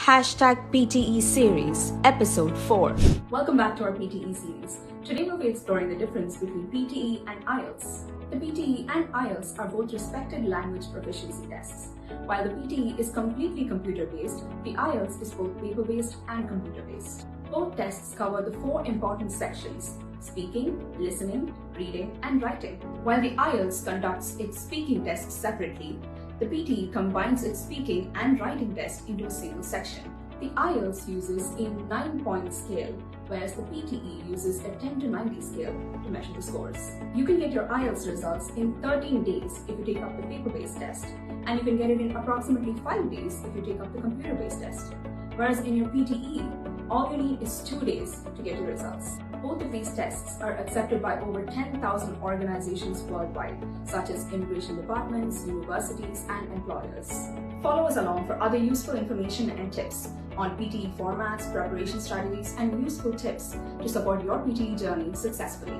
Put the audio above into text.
#PTE series, episode 4. Welcome back to our PTE series. Today we'll be exploring the difference between PTE and IELTS. The PTE and IELTS are both respected language proficiency tests. While the PTE is completely computer-based, the IELTS is both paper-based and computer-based. Both tests cover the 4 important sections: speaking, listening, reading, and writing. While the IELTS conducts its speaking test separately, the PTE combines its speaking and writing test into a single section. The IELTS uses a 9-point scale, whereas the PTE uses a 10 to 90 scale to measure the scores. You can get your IELTS results in 13 days if you take up the paper-based test, and you can get it in approximately 5 days if you take up the computer-based test. Whereas in your PTE, all you need is 2 days to get your results. Both of these tests are accepted by over 10,000 organizations worldwide, such as immigration departments, universities, and employers. Follow us along for other useful information and tips on PTE formats, preparation strategies, and useful tips to support your PTE journey successfully.